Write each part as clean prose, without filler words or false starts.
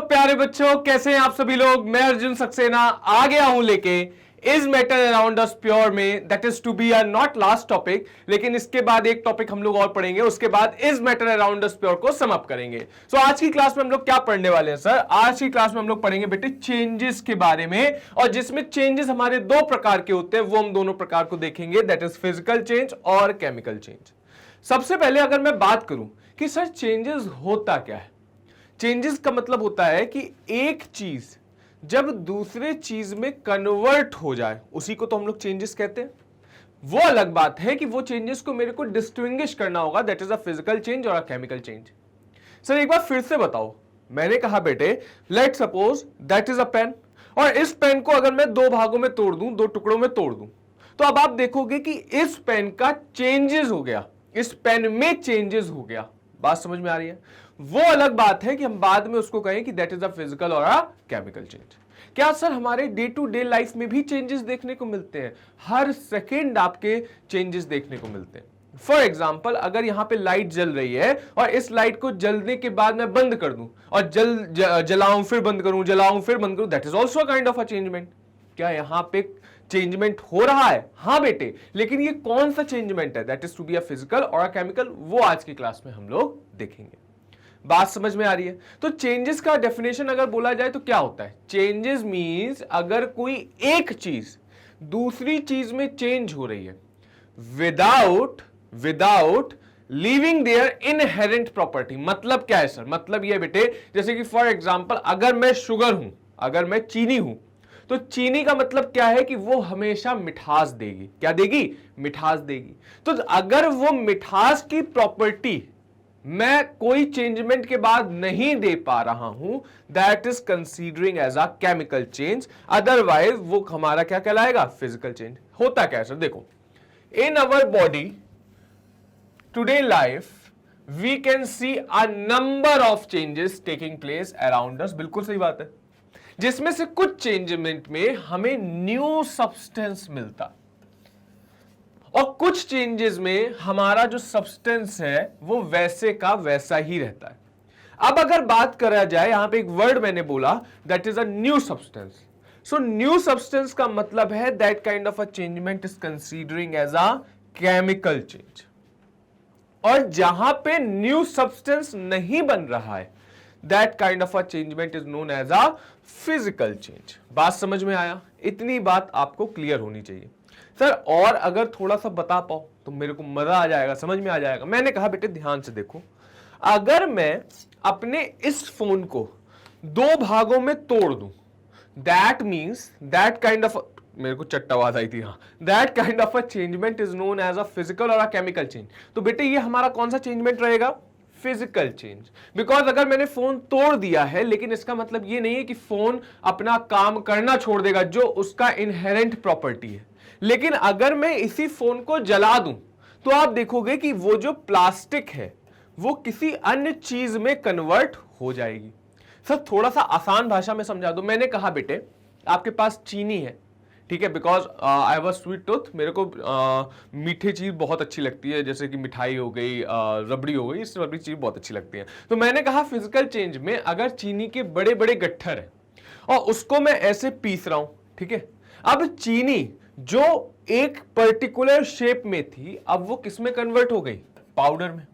प्यारे बच्चों, कैसे हैं आप सभी लोग। मैं अर्जुन सक्सेना आ गया हूं लेके is matter around us pure में, that is to be a not last topic, लेकिन इसके बाद एक टॉपिक हम लोग और पढ़ेंगे, उसके बाद is matter around us pure को समाप्त करेंगे। सो आज की क्लास में हम लोग क्या पढ़ने वाले हैं सर? आज की क्लास में हम लोग पढ़ेंगे बेटे चेंजेस के बारे में, और जिसमें चेंजेस हमारे दो प्रकार के होते हैं, वो हम दोनों प्रकार को देखेंगे, दैट इज फिजिकल चेंज और केमिकल चेंज। सबसे पहले अगर मैं बात करूं कि सर चेंजेस होता क्या है, चेंजेस का मतलब होता है कि एक चीज जब दूसरे चीज में कन्वर्ट हो जाए, उसी को तो हम लोग चेंजेस कहते हैं। वो अलग बात है कि वो चेंजेस को मेरे को डिस्टिंग्विश करना होगा, that is a physical change और अ केमिकल चेंज। सर एक बार फिर से बताओ, मैंने कहा बेटे let suppose that is a pen, और इस पेन को अगर मैं दो भागों में तोड़ दूं, दो टुकड़ों में तोड़ दूं, तो अब आप देखोगे कि इस पेन का चेंजेस हो गया, इस पेन में चेंजेस हो गया। बात समझ में आ रही है? वो अलग बात है कि हम बाद में उसको कहें कि दैट इज अ फिजिकल और अ केमिकल चेंज। क्या सर हमारे डे टू डे लाइफ में भी चेंजेस देखने को मिलते हैं? हर सेकेंड आपके चेंजेस देखने को मिलते हैं। फॉर एग्जाम्पल, अगर यहां पे लाइट जल रही है और इस लाइट को जलने के बाद मैं बंद कर दूं और जलाऊं फिर बंद करूं, जलाऊं फिर बंद करूं, that is also a kind of a changement. क्या यहां पे चेंजमेंट हो रहा है? हां बेटे, लेकिन ये कौन सा चेंजमेंट है? That is to be a physical और अ केमिकल, वो आज की क्लास में हम लोग देखेंगे। बात समझ में आ रही है? तो चेंजेस का डेफिनेशन अगर बोला जाए तो क्या होता है? चेंजेस मींस अगर कोई एक चीज दूसरी चीज में चेंज हो रही है without leaving their inherent property. मतलब क्या है सर? मतलब ये बेटे, जैसे कि फॉर एग्जांपल अगर मैं शुगर हूं, अगर मैं चीनी हूं, तो चीनी का मतलब क्या है कि वो हमेशा मिठास देगी। क्या देगी? मिठास देगी। तो अगर वो मिठास की प्रॉपर्टी मैं कोई चेंजमेंट के बाद नहीं दे पा रहा हूं, that is considering as a chemical change. Otherwise वो हमारा क्या कहलाएगा? Physical change. होता क्या है सर? देखो, in our body today life we can see a number of changes taking place around us. बिल्कुल सही बात है, जिसमें से कुछ चेंजमेंट में हमें न्यू सब्सटेंस मिलता और कुछ चेंजेस में हमारा जो सब्सटेंस है वो वैसे का वैसा ही रहता है। अब अगर बात करा जाए, यहां पे एक वर्ड मैंने बोला, that is a new substance. So new substance का मतलब है that kind of a changement is considering as a chemical change. और जहां पे न्यू सब्सटेंस नहीं बन रहा है, that kind of a changement is known as a physical change. बात समझ में आया? इतनी बात आपको क्लियर होनी चाहिए सर। और अगर थोड़ा सा बता पाओ तो मेरे को मजा आ जाएगा, समझ में आ जाएगा। मैंने कहा बेटे ध्यान से देखो, अगर मैं अपने इस फोन को दो भागों में तोड़ दूं, that means that kind of, मेरे को चट्टा आवाज आई थी, हाँ, that kind of a changement is known as a physical और अ केमिकल चेंज। तो बेटे ये हमारा कौन सा चेंजमेंट रहेगा? Physical change. बिकॉज अगर मैंने फोन तोड़ दिया है, लेकिन इसका मतलब ये नहीं है कि फोन अपना काम करना छोड़ देगा, जो उसका इनहेरेंट प्रॉपर्टी है। लेकिन अगर मैं इसी फोन को जला दूं, तो आप देखोगे कि वो जो प्लास्टिक है वो किसी अन्य चीज में कन्वर्ट हो जाएगी। सर थोड़ा सा आसान भाषा में समझा दो। मैंने कहा बेटे आपके पास चीनी है, ठीक है, because I have a sweet tooth, मेरे को मीठी चीज बहुत अच्छी लगती है, जैसे कि मिठाई हो गई, रबड़ी हो गई, इस सभी चीज बहुत अच्छी लगती है। तो मैंने कहा फिजिकल चेंज में अगर चीनी के बड़े बड़े गट्ठर है और उसको मैं ऐसे पीस रहा हूं, ठीक है, अब चीनी जो एक पर्टिकुलर शेप में थी, अब वो किस में कन्वर्ट हो गई? पाउडर में।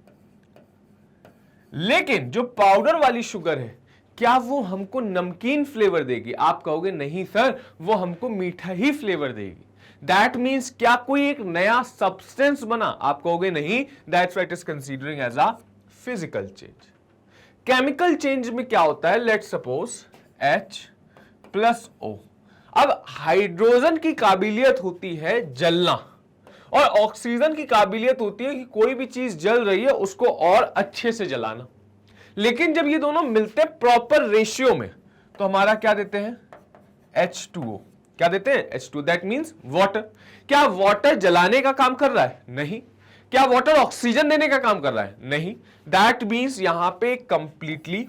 लेकिन जो पाउडर वाली शुगर है, क्या वो हमको नमकीन फ्लेवर देगी? आप कहोगे नहीं सर, वो हमको मीठा ही फ्लेवर देगी। दैट मींस क्या कोई एक नया सब्सटेंस बना? आप कहोगे नहीं, that's what is considering as a physical change. Chemical change में क्या होता है? Let suppose H+O। अब हाइड्रोजन की काबिलियत होती है जलना, और ऑक्सीजन की काबिलियत होती है कि कोई भी चीज जल रही है उसको और अच्छे से जलाना। लेकिन जब ये दोनों मिलते हैं प्रॉपर रेशियो में, तो हमारा क्या देते हैं? H2O। क्या देते हैं? H2O। That means water. क्या वाटर जलाने का काम कर रहा है? नहीं। क्या वाटर ऑक्सीजन देने का काम कर रहा है? नहीं। दैट मींस यहां पे कंप्लीटली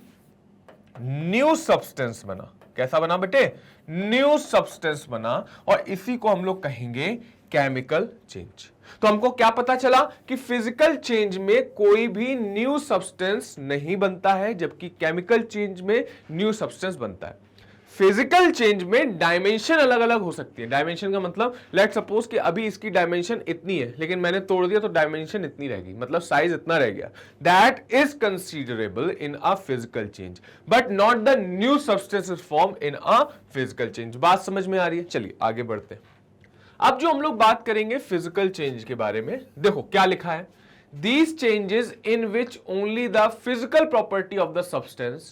न्यू सब्सटेंस बना। कैसा बना बेटे? न्यू सब्सटेंस बना, और इसी को हम लोग कहेंगे केमिकल चेंज। तो हमको क्या पता चला कि फिजिकल चेंज में कोई भी न्यू सब्सटेंस नहीं बनता है, जबकि केमिकल चेंज में न्यू सब्सटेंस बनता है। फिजिकल चेंज में डायमेंशन अलग अलग हो सकती है। डायमेंशन का मतलब लेट सपोज कि अभी इसकी डायमेंशन इतनी है, लेकिन मैंने तोड़ दिया तो डायमेंशन इतनी रहेगी, मतलब साइज इतना रह गया। That is considerable in a physical change, but not the new substance is form in a physical change. बात समझ में आ रही है? चलिए आगे बढ़ते हैं। अब जो हम लोग बात करेंगे फिजिकल चेंज के बारे में, देखो क्या लिखा है। These changes in which only the physical property of the substance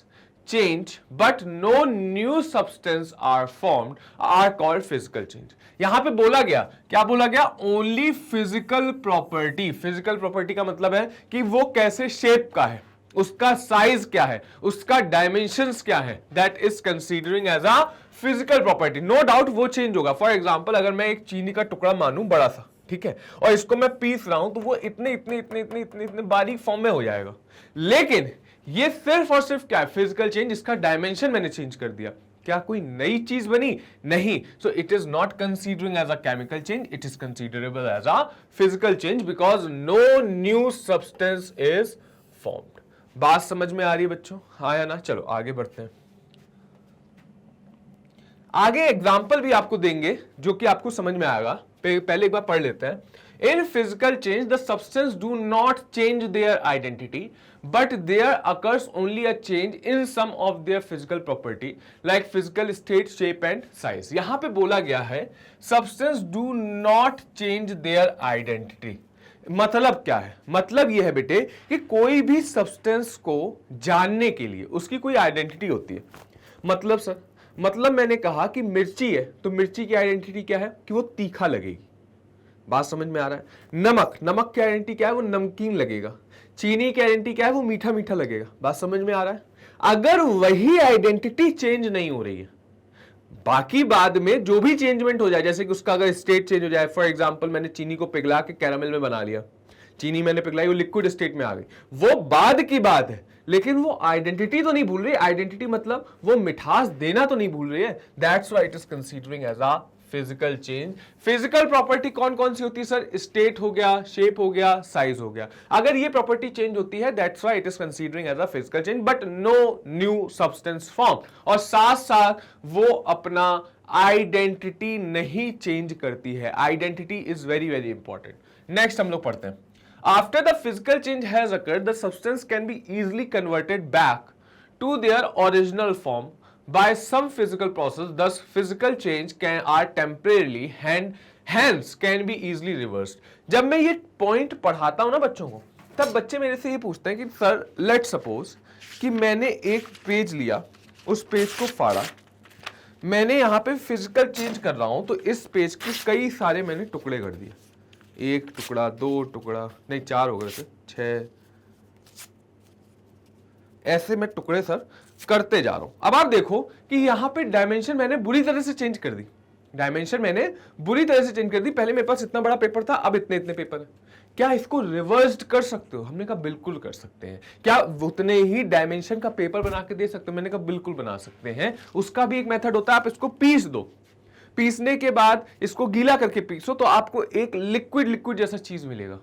change but no new substance are formed are called physical change। यहां पे बोला गया, क्या बोला गया? Only physical property. Physical property का मतलब है कि वो कैसे शेप का है, उसका साइज क्या है, उसका डायमेंशंस क्या है, that is considering as a physical property. No doubt वो चेंज होगा। फॉर एग्जांपल अगर मैं एक चीनी का टुकड़ा मानूं बड़ा सा, ठीक है, और इसको मैं पीस रहा हूं तो वो इतने इतने इतने इतने इतने इतने बारीक फॉर्म में हो जाएगा। लेकिन ये सिर्फ और सिर्फ क्या है? Physical change. इसका डायमेंशन मैंने चेंज कर दिया। क्या कोई नई चीज बनी? नहीं। So it is not considering as a chemical change, it is considerable as a physical change because no new substance is formed. बात समझ में आ रही है बच्चों? हाँ या ना? चलो आगे बढ़ते हैं। आगे एग्जाम्पल भी आपको देंगे जो कि आपको समझ में आएगा। पहले एक बार पढ़ लेते हैं। In physical change the substance do not change their identity but there occurs only a change in some of their physical property like physical state, shape and size. यहां पे बोला गया है substance do not change their identity. मतलब क्या है? मतलब यह है बेटे कि कोई भी सब्सटेंस को जानने के लिए उसकी कोई आइडेंटिटी होती है। मतलब सर, मतलब मैंने कहा कि मिर्ची है तो मिर्ची की आइडेंटिटी क्या है? कि वो तीखा लगेगी। बात समझ में आ रहा है? नमक, नमक की आइडेंटिटी क्या है? वो नमकीन लगेगा। चीनी की आइडेंटिटी क्या है? वो मीठा मीठा लगेगा। बात समझ में आ रहा है? अगर वही आइडेंटिटी चेंज नहीं हो रही है, बाकी बाद में जो भी चेंजमेंट हो जाए, जैसे कि उसका अगर स्टेट चेंज हो जाए, फॉर एग्जांपल मैंने चीनी को पिघला के कैरामेल में बना लिया, चीनी मैंने पिघलाई, वो लिक्विड स्टेट में आ गई, वो बाद की बात है, लेकिन वो आइडेंटिटी तो नहीं भूल रही। आइडेंटिटी मतलब वो मिठास देना तो नहीं भूल रही है। That's why it is considering as a physical change. Physical property कौन कौन सी होती है सर? स्टेट हो गया, शेप हो गया, साइज हो गया। अगर ये प्रॉपर्टी चेंज होती है that's why it is considering as a physical change but no new substance form. और साथ साथ वो अपना आइडेंटिटी नहीं चेंज करती है। Identity is very very important. Next हम लोग पढ़ते हैं। After the physical change has occurred, the substance can be easily converted back to their original form by some physical process. Thus, physical change are temporarily hence can be easily reversed. जब मैं ये point पढ़ाता हूं ना बच्चों को, तब बच्चे मेरे से ये पूछते हैं कि सर लेट सपोज कि मैंने एक पेज लिया, उस पेज को फाड़ा, मैंने यहां पे फिजिकल चेंज कर रहा हूं तो इस पेज के कई सारे मैंने टुकड़े कर दिए। एक टुकड़ा, दो टुकड़ा, नहीं 4 हो गए थे, 6, ऐसे मैं टुकड़े सर करते जा रहा हूं। अब आप देखो कि यहां पे डायमेंशन मैंने बुरी तरह से चेंज कर दी। डायमेंशन मैंने बुरी तरह से चेंज कर दी। पहले मेरे पास इतना बड़ा पेपर था, अब इतने इतने पेपर है। क्या इसको रिवर्स्ड कर सकते हो? हमने कहा बिल्कुल कर सकते हैं। क्या उतने ही डायमेंशन का पेपर बना के दे सकते हो? मैंने कहा बिल्कुल बना सकते हैं। उसका भी एक मेथड होता है, आप इसको पीस दो, पीसने के बाद इसको गीला करके पीसो तो आपको एक लिक्विड लिक्विड जैसा चीज मिलेगा,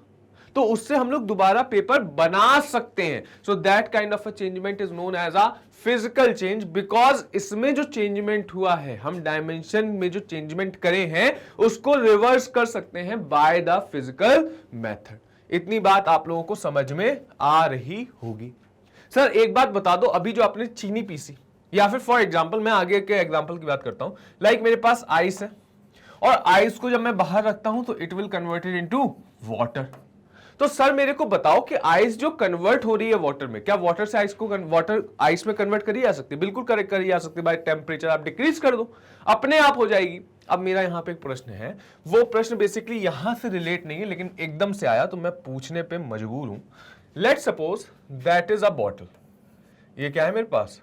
तो उससे हम लोग दोबारा पेपर बना सकते हैं। So that kind of a changement is known as a physical change because इसमें जो चेंजमेंट हुआ है, हम डायमेंशन में जो चेंजमेंट करे हैं उसको रिवर्स कर सकते हैं बाय द फिजिकल मेथड। इतनी बात आप लोगों को समझ में आ रही होगी। सर एक बात बता दो, अभी जो आपने चीनी पीसी, या फिर फॉर एग्जाम्पल मैं आगे के एग्जाम्पल की बात करता हूं, लाइक मेरे पास आइस है और आइस को जब मैं बाहर रखता हूं तो it will converted into water. तो सर मेरे को बताओ कि आइस जो कन्वर्ट हो रही है वाटर में, क्या वाटर से आइस को वाटर आइस में कन्वर्ट करी जा सकती है? बिल्कुल करेक्ट करी जा सकती है। बाय टेम्परेचर आप डिक्रीज कर दो, अपने आप हो जाएगी। अब मेरा यहां पे एक प्रश्न है, वो प्रश्न बेसिकली यहां से रिलेट नहीं है लेकिन एकदम से आया तो मैं पूछने पे मजबूर हूं। Late suppose that is a bottle. ये क्या है मेरे पास?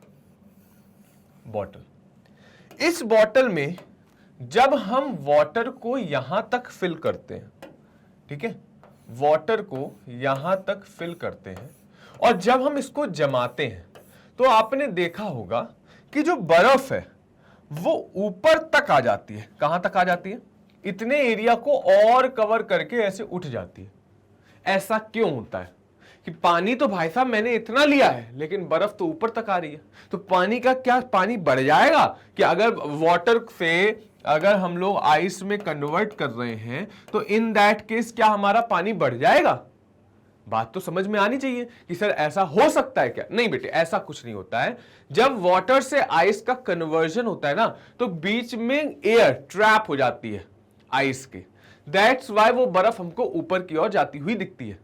बॉटल। इस बॉटल में जब हम वाटर को यहां तक फिल करते हैं, ठीक है, वाटर को यहां तक फिल करते हैं और जब हम इसको जमाते हैं तो आपने देखा होगा कि जो बर्फ है वो ऊपर तक आ जाती है। कहां तक आ जाती है? इतने एरिया को और कवर करके ऐसे उठ जाती है। ऐसा क्यों होता है कि पानी तो भाई साहब मैंने इतना लिया है लेकिन बर्फ तो ऊपर तक आ रही है, तो पानी का क्या, पानी बढ़ जाएगा कि अगर वाटर से अगर हम लोग आइस में कन्वर्ट कर रहे हैं तो इन दैट केस क्या हमारा पानी बढ़ जाएगा? बात तो समझ में आनी चाहिए कि सर ऐसा हो सकता है क्या? नहीं बेटे, ऐसा कुछ नहीं होता है। जब वाटर से आइस का कन्वर्जन होता है ना तो बीच में एयर ट्रैप हो जाती है आइस के, दैट्स वाई वो बर्फ हमको ऊपर की ओर जाती हुई दिखती है।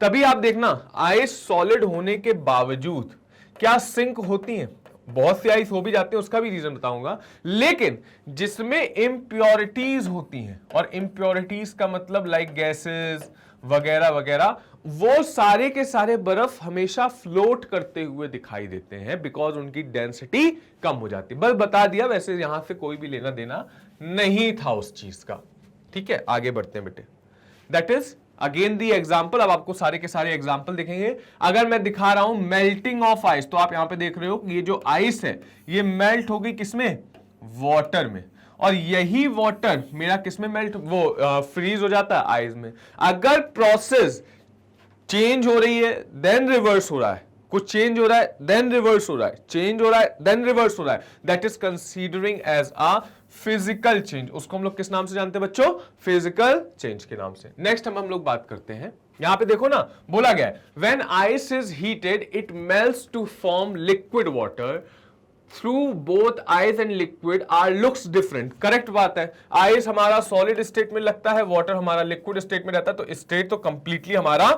तभी आप देखना आइस सॉलिड होने के बावजूद क्या सिंक होती हैं? बहुत सी आइस हो भी जाते हैं, उसका भी रीजन बताऊंगा, लेकिन जिसमें इम्प्योरिटीज होती हैं, और इम्प्योरिटीज का मतलब लाइक गैसेस वगैरह वगैरह, वो सारे के सारे बर्फ हमेशा फ्लोट करते हुए दिखाई देते हैं बिकॉज उनकी डेंसिटी कम हो जाती है। बस बता दिया, वैसे यहां से कोई भी लेना देना नहीं था उस चीज का। ठीक है, आगे बढ़ते हैं बेटे। That is again the example. अब आपको सारे के सारे एग्जाम्पल दिखेंगे। अगर मैं दिखा रहा हूं मेल्टिंग ऑफ आइस, तो आप यहां पे देख रहे हो कि ये जो आइस है ये मेल्ट होगी किसमें? वाटर में। और यही वाटर मेरा किसमें मेल्ट, वो फ्रीज हो जाता है आइस में। अगर प्रोसेस चेंज हो रही है देन रिवर्स हो रहा है, कुछ चेंज हो रहा है देन रिवर्स हो रहा है, चेंज हो रहा है देन रिवर्स हो रहा है, that is considering as a physical change. उसको हम लोग किस नाम से जानते हैं बच्चों? फिजिकल चेंज के नाम से। नेक्स्ट हम लोग बात करते हैं, यहां पे देखो ना बोला गया है when ice is heated it melts to form liquid water through both ice and liquid are looks different. Correct बात है, आइस हमारा सॉलिड स्टेट में लगता है, वाटर हमारा लिक्विड स्टेट में रहता है, तो स्टेट तो कंप्लीटली हमारा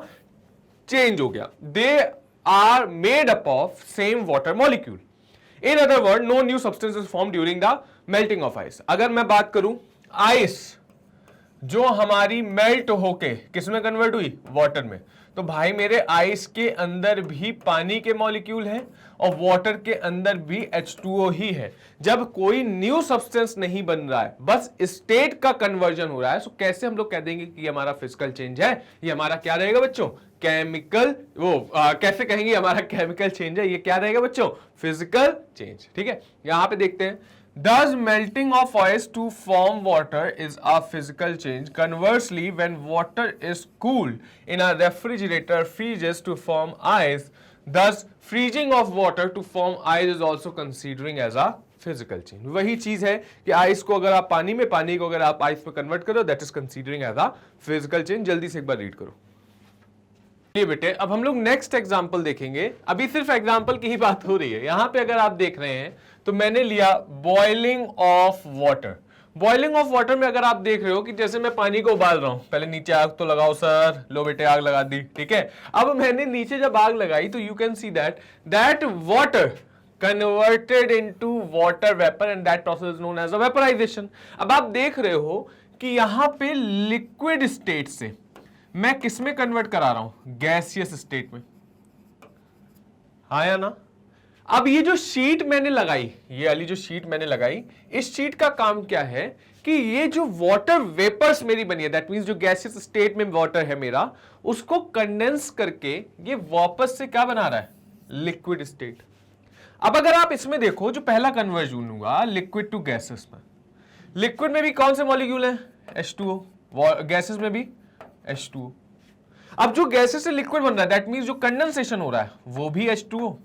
चेंज हो गया। They are made up of same water molecule. In other word no new substance is form during the melting of ice. अगर मैं बात करूं आइस जो हमारी मेल्ट होके किसमें कन्वर्ट हुई? वाटर में, तो भाई मेरे आइस के अंदर भी पानी के मॉलिक्यूल हैं और वाटर के अंदर भी H2O ही है। जब कोई न्यू सब्सटेंस नहीं बन रहा है, बस स्टेट का कन्वर्जन हो रहा है, तो कैसे हम लोग कह देंगे कि ये हमारा फिजिकल चेंज है? ये हमारा क्या रहेगा बच्चों? केमिकल, कैसे कहेंगे हमारा केमिकल चेंज है? ये क्या रहेगा बच्चों? Physical change. ठीक है, यहां पे देखते हैं Thus, melting of ice to form water is a physical change. Conversely, when water is cooled in a refrigerator, freezes to form ice. Thus, freezing of water to form ice is also considering as a physical change. वही चीज है कि ice को अगर आप पानी में, पानी को अगर आप आइस में कन्वर्ट करो, that is considering as a physical change. जल्दी से एक बार रीड करो ये बेटे। अब हम लोग नेक्स्ट एग्जाम्पल देखेंगे। अभी सिर्फ एग्जाम्पल की ही बात हो रही है। यहां पे अगर आप देख रहे हैं तो मैंने लिया boiling of water. Boiling of water में अगर आप देख रहे हो कि जैसे मैं पानी को उबाल रहा हूं, पहले नीचे आग तो लगाओ सर, लो बेटे आग लगा दी। ठीक है, अब मैंने नीचे जब आग लगाई तो you can see that water converted into water vapour and that process is known as a vaporisation. अब आप देख रहे हो कि यहां पे लिक्विड स्टेट से मैं किस में कन्वर्ट करा रहा हूं? गैसियस स्टेट में। हाँ या ना? अब ये जो शीट मैंने लगाई, ये वाली जो शीट मैंने लगाई, इस शीट का काम क्या है कि ये जो वाटर वेपर्स मेरी बनी है, दैट मींस जो गैसियस स्टेट में वाटर है मेरा, उसको कंडेंस करके ये वापस से क्या बना रहा है? Liquid state. अब अगर आप इसमें देखो, जो पहला कन्वर्जन हुआ लिक्विड टू गैसेस में, लिक्विड में भी कौन से मॉलिक्यूल है? H2O। गैसेस में भी H2O। अब जो गैसेस से लिक्विड बन रहा है, दैट मींस जो कंडेंसेशन हो रहा है वो भी H2O।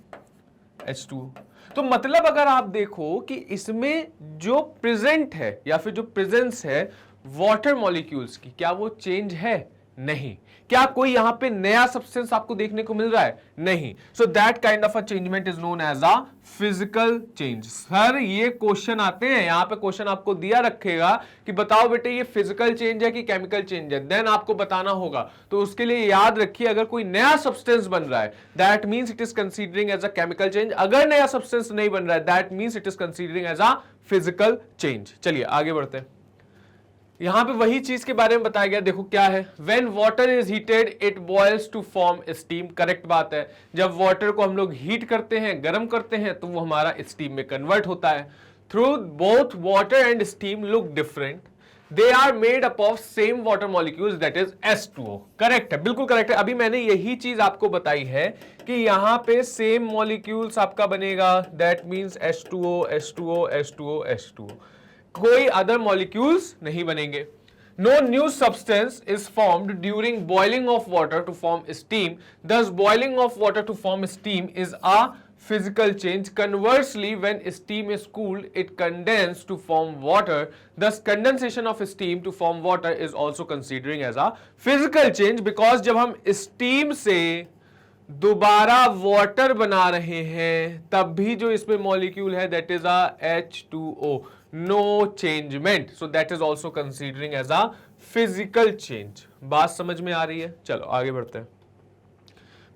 तो मतलब अगर आप देखो कि इसमें जो प्रेजेंट है या फिर जो प्रेजेंस है वाटर मॉलिक्यूल्स की, क्या वो चेंज है? नहीं। क्या कोई यहां पे नया सब्सटेंस आपको देखने को मिल रहा है? नहीं। So that kind of a changement is known as a physical change. Sir ये क्वेश्चन आते हैं, यहां पे क्वेश्चन आपको दिया रखेगा कि बताओ बेटे ये फिजिकल चेंज है कि केमिकल चेंज है, देन आपको बताना होगा। तो उसके लिए याद रखिए अगर कोई नया सब्सटेंस बन रहा है that means it is considering as a chemical change. अगर नया सब्सटेंस नहीं बन रहा है that means it is considering as a physical change. चलिए आगे बढ़ते हैं। यहां पे वही चीज के बारे में बताया गया। देखो क्या है, when water is heated it boils to form steam. Correct बात है, जब वाटर को हम लोग हीट करते हैं, गर्म करते हैं, तो वो हमारा स्टीम में कन्वर्ट होता है। Through both water and steam look different, they are made up of same water molecules that is H2O। Correct है, बिल्कुल करेक्ट है। अभी मैंने यही चीज आपको बताई है कि यहां पे सेम मॉलिक्यूल्स आपका बनेगा, that means H2O, H2O, H2O, H2O, कोई अदर मॉलिक्यूल्स नहीं बनेंगे। No new substance is formed during boiling of water to form steam. Thus, boiling of water to form steam is a physical change. Conversely, when steam is cooled, it condenses to form water. Thus, condensation of steam to form water is also considering as a physical change, because जब हम steam से दोबारा water बना रहे हैं तब भी जो इसमें मॉलिक्यूल है that is a H2O, no changement, so that is also considering as a physical change. बात समझ में आ रही है? चलो आगे बढ़ते हैं।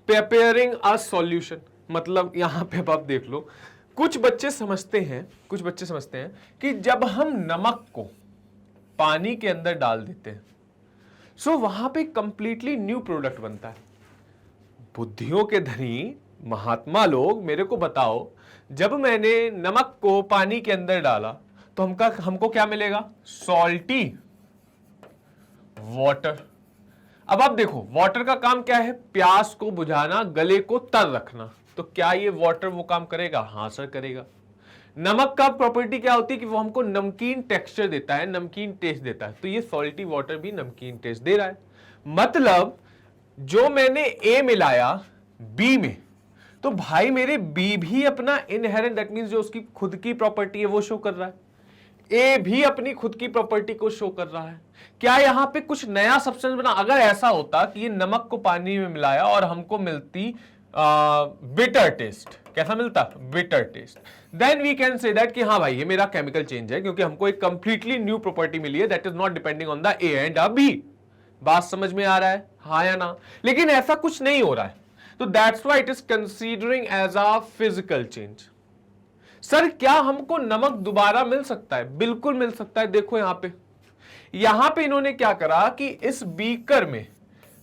प्रिपेयरिंग अ सॉल्यूशन, मतलब यहां पे आप देख लो, कुछ बच्चे समझते हैं कि जब हम नमक को पानी के अंदर डाल देते हैं सो वहां पे कंप्लीटली न्यू प्रोडक्ट बनता है। बुद्धियों के धनी महात्मा लोग मेरे को बताओ, जब मैंने नमक को पानी के अंदर डाला तो हमको क्या मिलेगा? Salty water. अब आप देखो, वाटर का काम क्या है? प्यास को बुझाना, गले को तर रखना। तो क्या ये वाटर वो काम करेगा? हां सर करेगा। नमक का प्रॉपर्टी क्या होती है कि वो हमको नमकीन टेक्सचर देता है, नमकीन टेस्ट देता है। तो ये सॉल्टी वाटर भी नमकीन टेस्ट दे रहा है। मतलब जो मैंने ए मिलाया बी में, तो भाई मेरे बी भी अपना इनहेरेंट, दैट मींस जो उसकी खुद की प्रॉपर्टी है वो शो कर रहा है, ए भी अपनी खुद की प्रॉपर्टी को शो कर रहा है। क्या यहां पे कुछ नया सब्सटेंस बना? अगर ऐसा होता कि ये नमक को पानी में मिलाया और हमको मिलती बिटर टेस्ट, कैसा मिलता? Bitter taste, then we can say that कि हाँ भाई ये मेरा केमिकल चेंज है, क्योंकि हमको एक कंप्लीटली न्यू प्रॉपर्टी मिली है that is not depending on the A and a B. बात समझ में आ रहा है? हाँ या ना? लेकिन ऐसा कुछ नहीं हो रहा है, तो that's why it is considering as a physical change. Sir क्या हमको नमक दोबारा मिल सकता है? बिल्कुल मिल सकता है। देखो यहां पे इन्होंने क्या करा कि इस बीकर में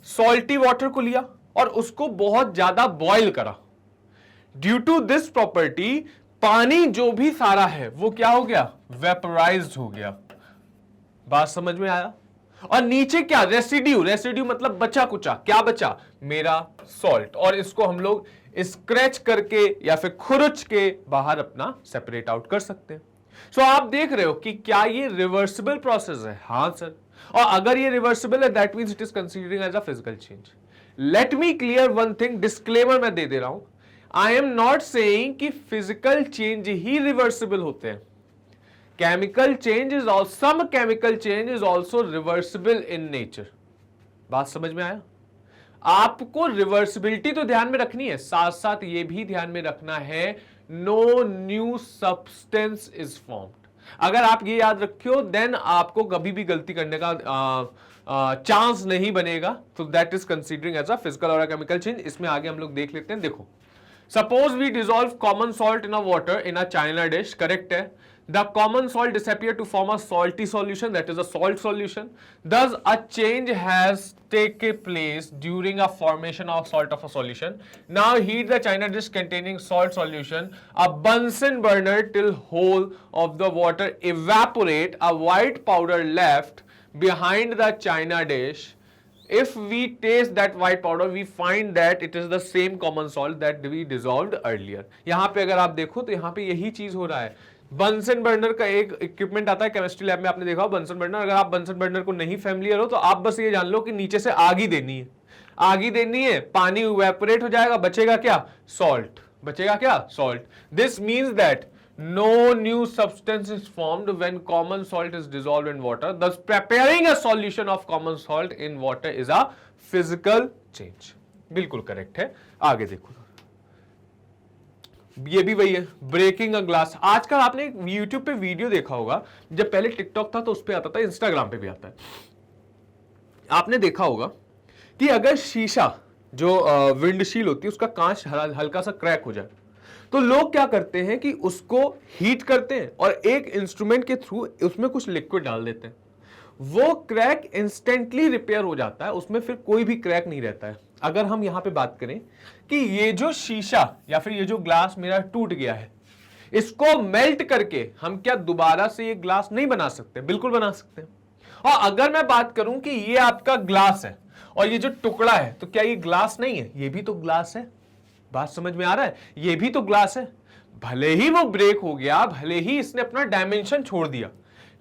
सॉल्टी वाटर को लिया और उसको बहुत ज्यादा बॉईल करा। ड्यू टू दिस प्रॉपर्टी पानी जो भी सारा है वो क्या हो गया? वेपराइज्ड हो गया। बात समझ में आया? और नीचे क्या? रेसिड्यू। रेसिड्यू मतलब बचा कुचा। क्या बचा? मेरा सॉल्ट। और इसको हम लोग स्क्रैच करके या फिर खुरच के बाहर अपना सेपरेट आउट कर सकते हैं। सो आप देख रहे हो कि क्या ये रिवर्सिबल प्रोसेस है? हां सर। और अगर ये रिवर्सिबल है that means it is considering as a physical change. Let me clear one thing, disclaimer मैं दे रहा हूं, आई एम नॉट सेइंग कि फिजिकल चेंज ही रिवर्सिबल होते हैं। Chemical change is also, some chemical change is also reversible in nature। बात समझ में आया? आपको रिवर्सिबिलिटी तो ध्यान में रखनी है, साथ साथ ये भी ध्यान में रखना है no new substance is formed. अगर आप ये याद रखियो देन आपको कभी भी गलती करने का चांस नहीं बनेगा। तो that is considering as a physical और केमिकल चेंज। इसमें आगे हम लोग देख लेते हैं। देखो, suppose we dissolve common salt in a water in a china dish, correct है? The common salt disappeared to form a salty solution, that is a salt solution. Thus, a change has taken place during a formation of salt of a solution. Now, heat the china dish containing salt solution. A Bunsen burner till whole of the water evaporate. A white powder left behind the china dish. If we taste that white powder, we find that it is the same common salt that we dissolved earlier. यहाँ पे अगर आप देखो तो यहाँ पे यही चीज हो रहा है। बंसन बर्नर का एक इक्विपमेंट आता है केमिस्ट्री लैब में, आपने देखा बंसन बर्नर। अगर आप बंसन बर्नर को नहीं फैमिलियर हो तो आप बस ये जान लो कि नीचे से आग ही देनी है, आग ही देनी है, पानी इवेपोरेट हो जाएगा, बचेगा क्या? सॉल्ट। बचेगा क्या? Salt. This means that no new substance is formed when common salt is dissolved in water. Thus, preparing a solution of common salt in water is a physical change. बिल्कुल correct है। आगे देखो, ये भी वही है, ब्रेकिंग अ ग्लास। आजकल आपने YouTube पे वीडियो देखा होगा, जब पहले टिकटॉक था तो उस पे आता था, इंस्टाग्राम पे भी आता है। आपने देखा होगा कि अगर शीशा जो विंडशील होती है उसका कांच हल्का सा क्रैक हो जाए तो लोग क्या करते हैं कि उसको हीट करते हैं और एक इंस्ट्रूमेंट के थ्रू उसमें कुछ लिक्विड डाल देते हैं। वो क्रैक इंस्टेंटली रिपेयर हो जाता है, उसमें फिर कोई भी क्रैक नहीं रहता है। अगर हम यहां पे बात करें कि ये जो शीशा या फिर ये जो ग्लास मेरा टूट गया है, इसको मेल्ट करके हम क्या दोबारा से ये ग्लास नहीं बना सकते? बिल्कुल बना सकते हैं। और अगर मैं बात करूं कि ये आपका ग्लास है और ये जो टुकड़ा है, तो क्या ये ग्लास नहीं है? ये भी तो ग्लास है। बात समझ में आ रहा है? ये भी तो ग्लास है। भले ही वो ब्रेक हो गया, भले ही इसने अपना डायमेंशन छोड़ दिया,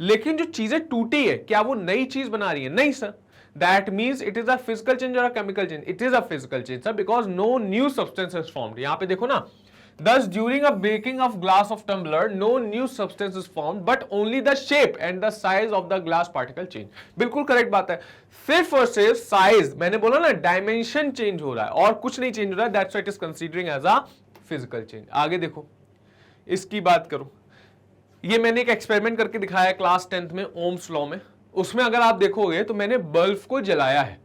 लेकिन जो चीजें टूटी है क्या वो नई चीज बना रही है? नहीं sir. That means it is a physical change और a chemical change? It is a physical change sir, because no new substance is formed. यहां पे देखो ना, thus during a breaking of glass of tumbler no new substance is formed but only the shape and the size of the glass particle change। बिल्कुल correct बात है, सिर्फ और सिर्फ साइज, मैंने बोला ना डायमेंशन चेंज हो रहा है और कुछ नहीं चेंज हो रहा है, that's why it is considering as a physical change. आगे देखो, इसकी बात करूं, ये मैंने एक एक्सपेरिमेंट करके दिखाया क्लास 10th में ओम्स लॉ में। उसमें अगर आप देखोगे तो मैंने बल्ब को जलाया है,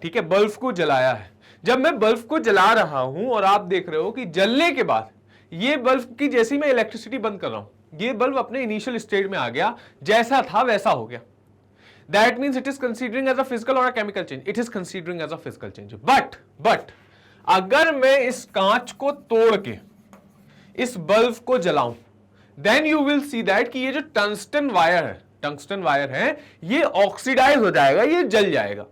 ठीक है, बल्ब को जलाया है। जब मैं बल्ब को जला रहा हूं और आप देख रहे हो कि जलने के बाद ये बल्ब की जैसी मैं इलेक्ट्रिसिटी बंद कर रहा हूं, ये बल्ब अपने इनिशियल स्टेट में आ गया, जैसा था वैसा हो गया। That means it is considering as a physical और a chemical change? It is considering as a physical change. But अगर मैं इस कांच को तोड़ के इस बल्ब को जलाऊं, then you will see that कि ये जो टंगस्टन वायर है ये ऑक्सीडाइज हो जाएगा, ये जल जाएगा।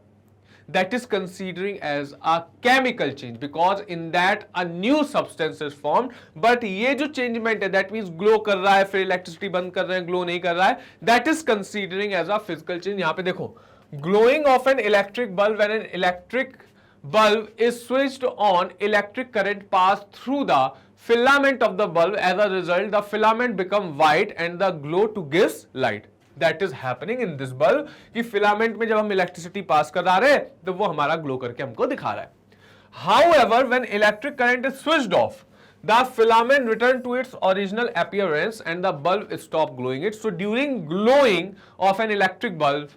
That is considering as a chemical change because in that a new substance is formed, but ये जो changement है that means glow कर रहा है, फिर electricity बंद कर रहे हैं, glow नहीं कर रहा है, that is considering as a physical change। यहाँ पे देखो, glowing of an electric bulb when an electric bulb is switched on, electric current pass through the filament of the bulb, as a result the filament become white and the glow to gives light। That is happening in this bulb कि filament में जब हम electricity pass करा रहे हैं तो वो हमारा ग्लो करके हमको दिखा रहा है। However, when electric current is switched off, the filament return to its original appearance and the bulb stop glowing it। So during glowing of an electric bulb,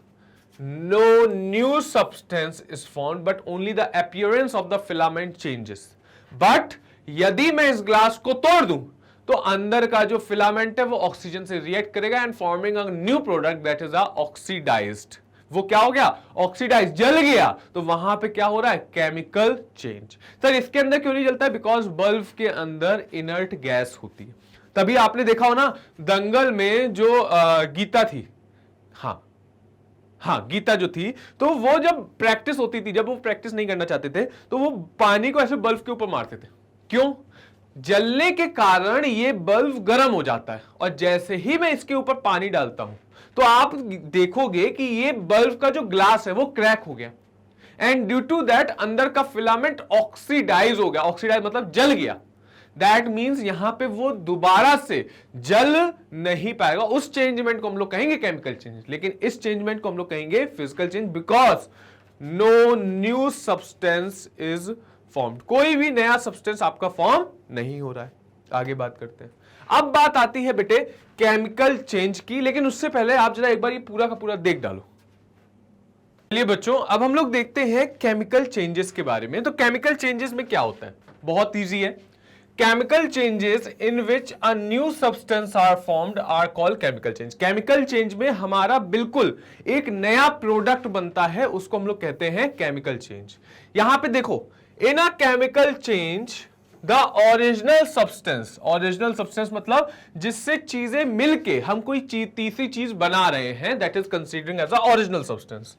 no new substance is formed, but only the appearance of the filament changes। But यदि मैं इस glass को तोड़ दूं तो अंदर का जो फिलामेंट है वो ऑक्सीजन से रिएक्ट करेगा and forming a new product that is oxidised. वो क्या हो गया? ऑक्सीडाइज, जल गया। तो वहां पे क्या हो रहा है? Chemical change. सर इसके अंदर क्यों नहीं जलता है? बिकॉज बल्ब के अंदर इनर्ट गैस होती है। तभी आपने देखा हो ना दंगल में जो गीता थी, हाँ गीता जो थी, तो वो जब प्रैक्टिस होती थी, जब वो प्रैक्टिस नहीं करना चाहते थे तो वो पानी को ऐसे बल्ब के ऊपर मारते थे। क्यों? जलने के कारण ये बल्ब गर्म हो जाता है और जैसे ही मैं इसके ऊपर पानी डालता हूं तो आप देखोगे कि ये बल्ब का जो ग्लास है वो क्रैक हो गया एंड ड्यू टू दैट अंदर का फिलामेंट ऑक्सीडाइज हो गया। ऑक्सीडाइज मतलब जल गया। दैट मीन्स यहां पे वो दोबारा से जल नहीं पाएगा। उस चेंजमेंट को हम लोग कहेंगे केमिकल चेंज, लेकिन इस चेंजमेंट को हम लोग कहेंगे physical change because no new substance is formed. कोई भी नया सब्सटेंस आपका फॉर्म नहीं हो रहा है। आगे बात करते हैं। अब बात आती है बेटे केमिकल चेंज की, लेकिन उससे पहले आप जरा एक बार ये पूरा का पूरा देख डालो। चलिए बच्चों, अब हम लोग देखते हैं केमिकल चेंजेस के बारे में। तो केमिकल चेंजेस में क्या होता है? बहुत इजी है। Chemical changes in which a new substance are formed are called chemical change. Chemical change में हमारा बिल्कुल एक नया प्रोडक्ट बनता है, उसको हम लोग कहते हैं केमिकल चेंज। यहां पे देखो, in a chemical change the original substance मतलब जिससे चीजें मिलके हम कोई तीसरी चीज बना रहे हैं, that is considering as a original substance,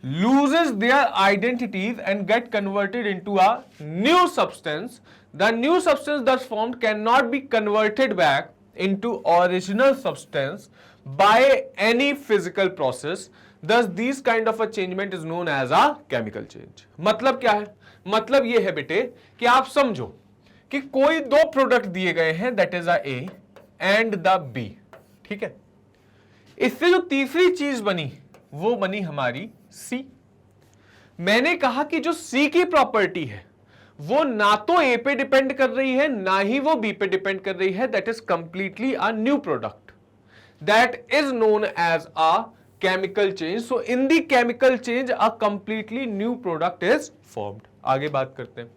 loses their identities and get converted into a new substance. The new substance thus formed cannot be converted back into original substance by any physical process. Thus these kind of a changement is known as a chemical change। मतलब क्या है? मतलब ये है बेटे कि आप समझो कि कोई दो प्रोडक्ट दिए गए हैं, that is a A and the B, ठीक है। इससे जो तीसरी चीज बनी वो बनी हमारी सी। मैंने कहा कि जो सी की प्रॉपर्टी है वो ना तो ए पे डिपेंड कर रही है ना ही वो बी पे डिपेंड कर रही है, that is completely a new product, that is known as a chemical change. So in the chemical change a completely new product is formed. आगे बात करते हैं।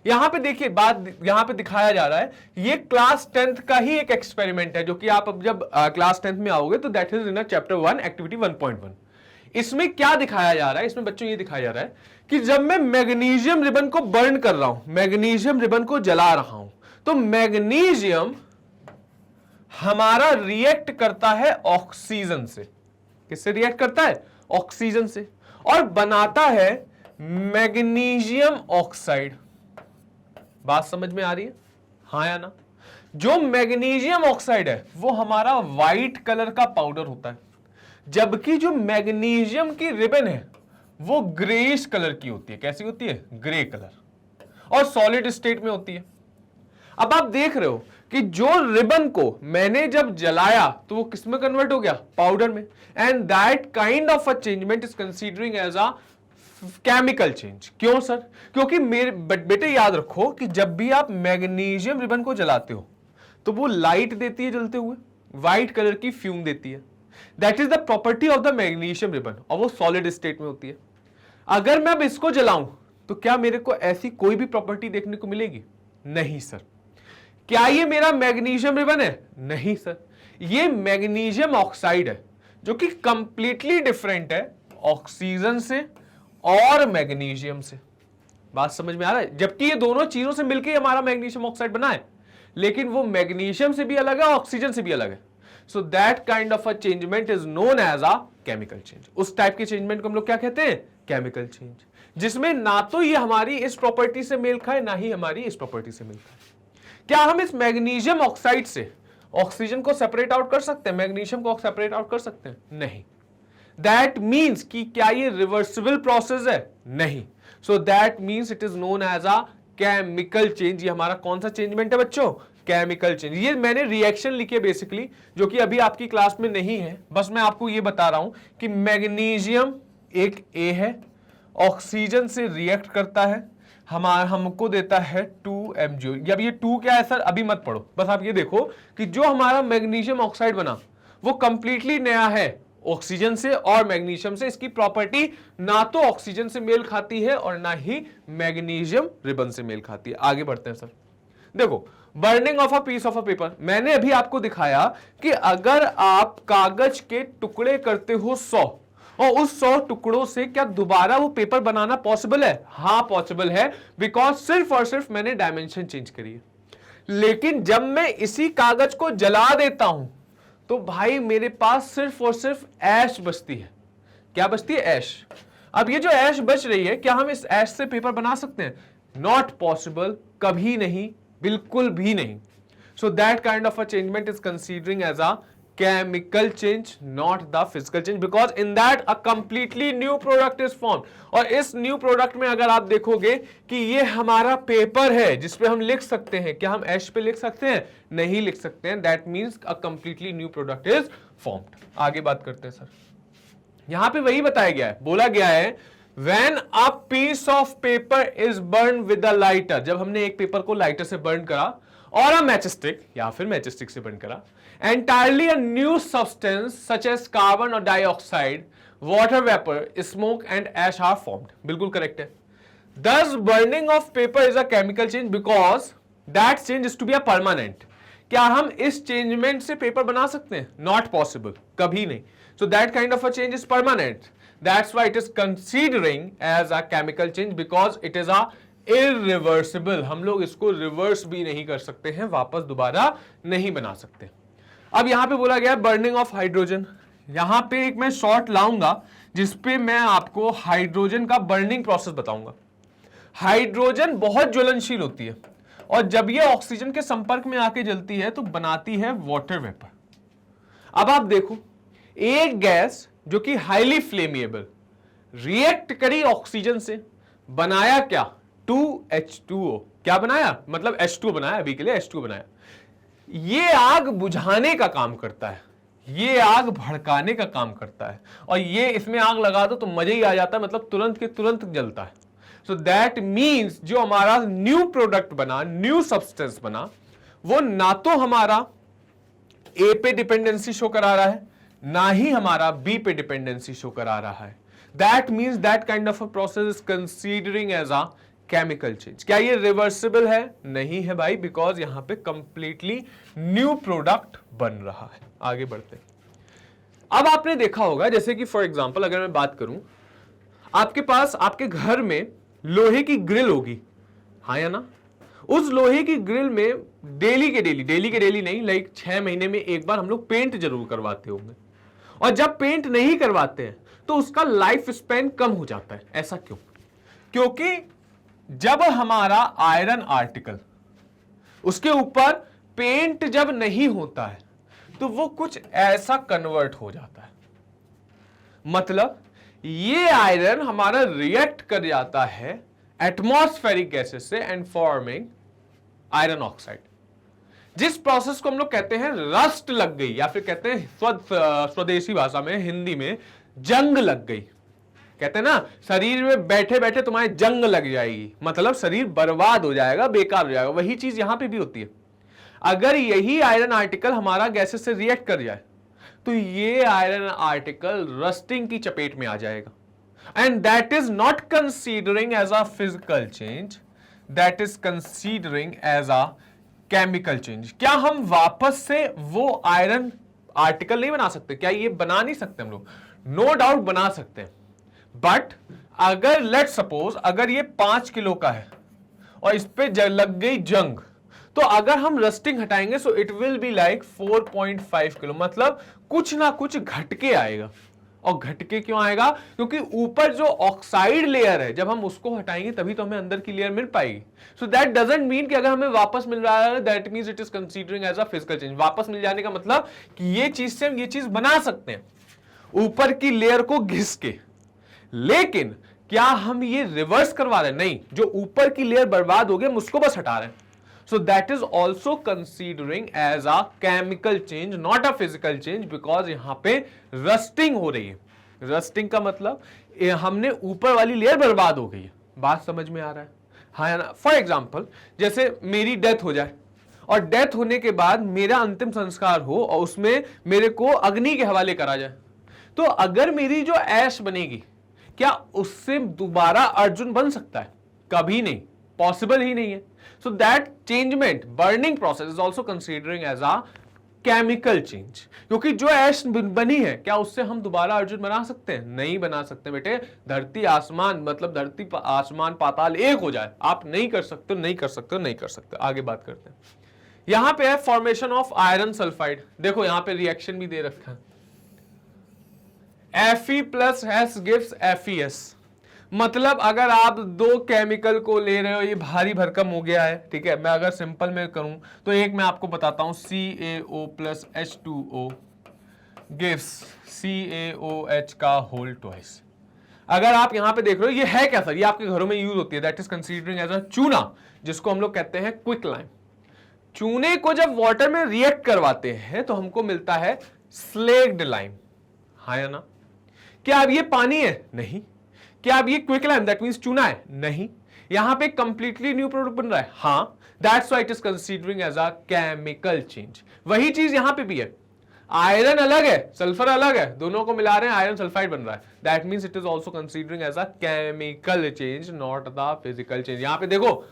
यहां पे देखिए, बात यहां पे दिखाया जा रहा है, ये क्लास 10th का ही एक एक्सपेरिमेंट है जो कि आप अब जब क्लास 10th में आओगे तो that is in chapter 1 activity 1.1। इसमें क्या दिखाया जा रहा है? इसमें बच्चों ये दिखाया जा रहा है कि जब मैं मैग्नीशियम रिबन को बर्न कर रहा हूं, मैग्नीशियम रिबन को जला रहा हूं, तो मैग्नीशियम हमारा रिएक्ट करता है ऑक्सीजन से। किससे रिएक्ट करता है? ऑक्सीजन से, और बनाता है मैग्नीशियम ऑक्साइड। बात समझ में आ रही है? हाँ या ना? जो मैग्नीशियम ऑक्साइड है वो हमारा व्हाइट कलर का पाउडर होता है। जबकि जो मैग्नीशियम की रिबन है वो ग्रेइश कलर की होती है। कैसी होती है? ग्रे कलर, और सॉलिड स्टेट में होती है। अब आप देख रहे हो कि जो रिबन को मैंने जब जलाया तो वो किस में कन्वर्ट हो गया? पाउडर में। And that kind of a changement is considering as a chemical change. क्यों सर? क्योंकि मेरे बेटे याद रखो कि जब भी आप मैग्नीशियम रिबन को जलाते हो तो वो लाइट देती है जलते हुए, व्हाइट कलर की फ्यूम देती है। That is the property of the magnesium ribbon, और वो सॉलिड स्टेट में होती है। अगर मैं अब इसको जलाऊं तो क्या मेरे को ऐसी कोई भी प्रॉपर्टी देखने को मिलेगी? नहीं सर। क्या ये मेरा मैग्नीशियम रिबन है? नहीं सर, ये मैग्नीशियम ऑक्साइड है, जो कि कंप्लीटली डिफरेंट है ऑक्सीजन से और मैग्नीशियम से। बात समझ में आ रहा है? जबकि ये दोनों चीजों से मिलकर हमारा मैग्नीशियम ऑक्साइड बना है, लेकिन वो मैग्नीशियम से भी अलग है, ऑक्सीजन से भी अलग है। So that kind of a changement is known as a chemical change. उस टाइप के चेंजमेंट को हम लोग क्या कहते हैं? केमिकल चेंज, जिसमें ना तो ये हमारी इस प्रॉपर्टी से मेल खाए, ना ही हमारी इस प्रॉपर्टी से मेल खाए। क्या हम इस मैग्नीशियम ऑक्साइड से ऑक्सीजन को सेपरेट आउट कर सकते हैं? मैग्नीशियम को सेपरेट आउट कर सकते हैं? नहीं। दैट मीन्स कि क्या ये रिवर्सिबल प्रोसेस है? नहीं। So that means it is known as a chemical change. ये हमारा कौन सा चेंजमेंट है बच्चों? Chemical change. ये मैंने रिएक्शन लिखी है बेसिकली, जो कि अभी आपकी क्लास में नहीं है। बस मैं आपको ये बता रहा हूं कि मैग्नीशियम एक ए है, ऑक्सीजन से रिएक्ट करता है, हमको देता है 2MgO। अब ये 2 क्या है सर? अभी मत पढ़ो, बस आप ये देखो कि जो हमारा मैग्नीशियम ऑक्साइड बना वो कंप्लीटली नया है ऑक्सीजन से और मैग्नीशियम से। इसकी प्रॉपर्टी ना तो ऑक्सीजन से मेल खाती है और ना ही मैग्नीशियम रिबन से मेल खाती है। आगे बढ़ते हैं सर। देखो, burning of a piece of a paper, मैंने अभी आपको दिखाया कि अगर आप कागज के टुकड़े करते हो 100, और उस 100 टुकड़ों से क्या दोबारा वो पेपर बनाना पॉसिबल है? हाँ पॉसिबल है, बिकॉज सिर्फ और सिर्फ मैंने डायमेंशन चेंज करी है। लेकिन जब मैं इसी कागज को जला देता हूं तो भाई मेरे पास सिर्फ और सिर्फ ऐश बचती है। क्या बचती है? ऐश। अब ये जो ऐश बच रही है, क्या हम इस ऐश से पेपर बना सकते हैं? नॉट पॉसिबल, कभी नहीं, बिल्कुल भी नहीं। So that kind of a changement is considering as a chemical change, not the physical change, because in that a completely new product is formed। और इस न्यू प्रोडक्ट में अगर आप देखोगे कि ये हमारा पेपर है जिसपे हम लिख सकते हैं, क्या हम ऐश पे लिख सकते हैं? नहीं लिख सकते हैं। That means a completely new product is formed. आगे बात करते हैं सर। यहां पे वही बताया गया है, बोला गया है when a piece of paper is burned with a lighter, जब हमने एक पेपर को लाइटर से बर्न करा, और a matchstick या फिर मैचस्टिक से बर्न करा, entirely a new substance such as carbon or dioxide, water vapor, smoke and ash are formed। बिल्कुल करेक्ट है। Thus burning of paper is a chemical change because that change is to be a permanent। क्या हम इस changement से paper बना सकते हैं? Not possible, कभी नहीं। So that kind of a change is permanent. That's why it is considering as a chemical change, because it is a irreversible. हम लोग इसको रिवर्स भी नहीं कर सकते हैं, वापस दोबारा नहीं बना सकते। अब यहां पे बोला गया बर्निंग ऑफ हाइड्रोजन। यहां पे एक मैं शॉर्ट लाऊंगा जिसपे मैं आपको हाइड्रोजन का बर्निंग प्रोसेस बताऊंगा। हाइड्रोजन बहुत ज्वलनशील होती है, और जब ये ऑक्सीजन के संपर्क में आके जलती है तो बनाती है वाटर वेपर। अब आप देखो, एक गैस जो कि हाईली फ्लेमेबल रिएक्ट करी ऑक्सीजन से, बनाया क्या? 2H2O। क्या बनाया? मतलब H2O बनाया, अभी के लिए H2O बनाया। ये आग बुझाने का काम करता है, ये आग भड़काने का काम करता है, और ये इसमें आग लगा दो तो मजा ही आ जाता है, मतलब तुरंत के तुरंत जलता है। सो दैट मीन्स जो हमारा न्यू प्रोडक्ट बना, न्यू सब्सटेंस बना, वो ना तो हमारा ए पे डिपेंडेंसी शो करा रहा है, ना ही हमारा बी पे डिपेंडेंसी शो करा रहा है। That means that kind of a process is considering as a chemical change. क्या ये रिवर्सिबल है? नहीं है भाई, बिकॉज यहां पे कंप्लीटली न्यू प्रोडक्ट बन रहा है। आगे बढ़ते हैं। अब आपने देखा होगा, जैसे कि फॉर एग्जांपल अगर मैं बात करूं, आपके पास आपके घर में लोहे की ग्रिल होगी, हाँ या ना? उस लोहे की ग्रिल में डेली के डेली नहीं, लाइक 6 महीने में एक बार हम लोग पेंट जरूर करवाते होंगे, और जब पेंट नहीं करवाते हैं तो उसका लाइफ स्पैन कम हो जाता है। ऐसा क्यों? क्योंकि जब हमारा आयरन आर्टिकल उसके ऊपर पेंट जब नहीं होता है तो वो कुछ ऐसा कन्वर्ट हो जाता है। मतलब ये आयरन हमारा रिएक्ट कर जाता है एटमॉस्फेरिक गैसेस से एंड फॉर्मिंग आयरन ऑक्साइड, जिस प्रोसेस को हम लोग कहते हैं रस्ट लग गई, या फिर कहते हैं स्वदेशी भाषा में, हिंदी में जंग लग गई। कहते हैं ना शरीर में बैठे बैठे तुम्हारे जंग लग जाएगी, मतलब शरीर बर्बाद हो जाएगा, बेकार हो जाएगा। वही चीज यहां पे भी होती है। अगर यही आयरन आर्टिकल हमारा गैसेस से रिएक्ट कर जाए तो ये आयरन आर्टिकल रस्टिंग की चपेट में आ जाएगा। And that is not considering as a physical change, that is considering as a chemical change. क्या हम वापस से वो आयरन आर्टिकल नहीं बना सकते? क्या ये बना नहीं सकते हम लोग? नो डाउट बना सकते हैं, बट अगर लेट सपोज अगर ये 5 किलो का है और इस पे लग गई जंग, तो अगर हम रस्टिंग हटाएंगे so it will be like 4.5 kilo, मतलब कुछ ना कुछ घटके आएगा। और घटके क्यों आएगा? क्योंकि ऊपर जो ऑक्साइड लेयर है जब हम उसको हटाएंगे तभी तो हमें अंदर की लेयर मिल पाएगी। सो दैट डजंट मीन कि अगर हमें वापस मिल रहा है that means it is considering as a physical change. वापस मिल जाने का मतलब कि ये चीज से हम ये चीज बना सकते हैं ऊपर की लेयर को घिस के, लेकिन क्या हम ये रिवर्स करवा रहे हैं? नहीं, जो ऊपर की लेयर बर्बाद हो गई हम उसको बस हटा रहे हैं। So that is also considering as a chemical change, not a physical change, because यहां पे रस्टिंग हो रही है। रस्टिंग का मतलब हमने ऊपर वाली लेयर बर्बाद हो गई है। बात समझ में आ रहा है? हाँ ना? फॉर एग्जाम्पल जैसे मेरी डेथ हो जाए और डेथ होने के बाद मेरा अंतिम संस्कार हो और उसमें मेरे को अग्नि के हवाले करा जाए, तो अगर मेरी जो ऐश बनेगी क्या उससे दोबारा अर्जुन बन सकता है? कभी नहीं, पॉसिबल ही नहीं है। So that changement, burning process is also considering as a chemical change, क्योंकि जो ऐश बनी है क्या उससे हम दोबारा अर्जुन बना सकते हैं? नहीं बना सकते बेटे। धरती आसमान मतलब धरती आसमान पाताल एक हो जाए, आप नहीं कर सकते, नहीं कर सकते, नहीं कर सकते। आगे बात करते हैं। यहां पे है फॉर्मेशन ऑफ आयरन सल्फाइड। देखो यहां पे रिएक्शन भी दे रखा है, Fe+S gives FeS। मतलब अगर आप दो केमिकल को ले रहे हो, ये भारी भरकम हो गया है, ठीक है। मैं अगर सिंपल में करूं तो एक मैं आपको बताता हूं, CaO+H2O गिव्स CaOH का होल ट्वाइस। अगर आप यहां पे देख रहे हो ये है क्या सर? ये आपके घरों में यूज होती है, that is considering as a चूना, जिसको हम लोग कहते हैं क्विक लाइम। चूने को जब वाटर में रिएक्ट करवाते हैं तो हमको मिलता है स्लेग्ड लाइम, हाँ या ना? क्या अब ये पानी है? नहीं। क्या अब ये क्विक लाइम दैट मींस चूना है? नहीं। यहां पे कंप्लीटली न्यू प्रोडक्ट बन रहा है, हाँ। That's why it is considering as a chemical change. वही चीज यहां पे भी है, आयरन अलग है, सल्फर अलग है, दोनों को मिला रहे हैं, आयरन सल्फाइड बन रहा है। That means it is also considering as a chemical change, not the physical change. यहां पे देखो,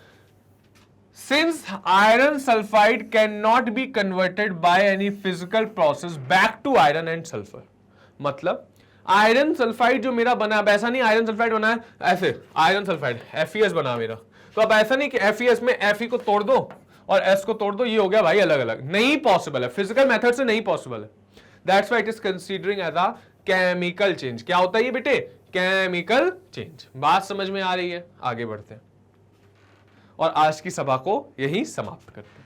since iron sulphide can not be converted by any physical process back to iron and sulphur, मतलब iron sulphide जो मेरा बना, अब ऐसा नहीं आयरन सल्फाइड बना है ऐसे आयरन सल्फाइड FeS बना मेरा, तो अब ऐसा नहीं कि FeS में Fe को तोड़ दो और S को तोड़ दो, ये हो गया भाई अलग अलग। नहीं पॉसिबल है, फिजिकल मेथड से नहीं पॉसिबल है। That's why it is considering as a chemical change. क्या होता है ये बेटे? Chemical change. बात समझ में आ रही है? आगे बढ़ते हैं और आज की सभा को यही समाप्त करते हैं।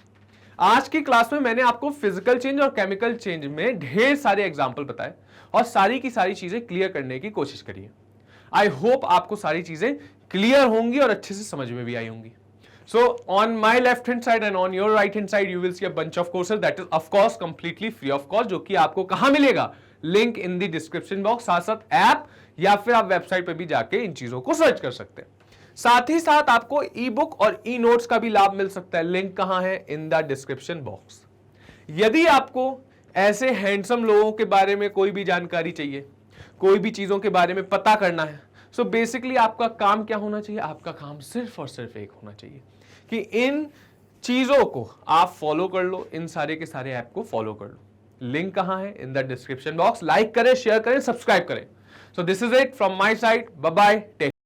आज की क्लास में मैंने आपको फिजिकल चेंज और केमिकल चेंज में ढेर सारे एग्जाम्पल बताए और सारी की सारी चीजें क्लियर करने की कोशिश करी है। आई होप आपको सारी चीजें क्लियर होंगी और अच्छे से समझ में भी आई होंगी। So on my left hand side and on your right hand side you will C a bunch of courses, that is of course completely free of cost, जो कि आपको कहां मिलेगा? Link in the description box, साथ साथ app या फिर आप वेबसाइट पर भी जाके इन चीजों को सर्च कर सकते हैं। साथ ही साथ आपको ई बुक और ई नोट्स का भी लाभ मिल सकता है। लिंक कहां है? In the description box. यदि आपको ऐसे हैंडसम लोगों के बारे में कोई भी जानकारी चाहिए, कोई भी चीजों के बारे में पता करना है, सो बेसिकली आपका काम क्या होना चाहिए? आपका काम सिर्फ और सिर्फ एक होना चाहिए कि इन चीजों को आप फॉलो कर लो, इन सारे के सारे ऐप को फॉलो कर लो। लिंक कहां है? In the description box. Like करें, शेयर करें, सब्सक्राइब करें। So this is it from my side. Bye bye.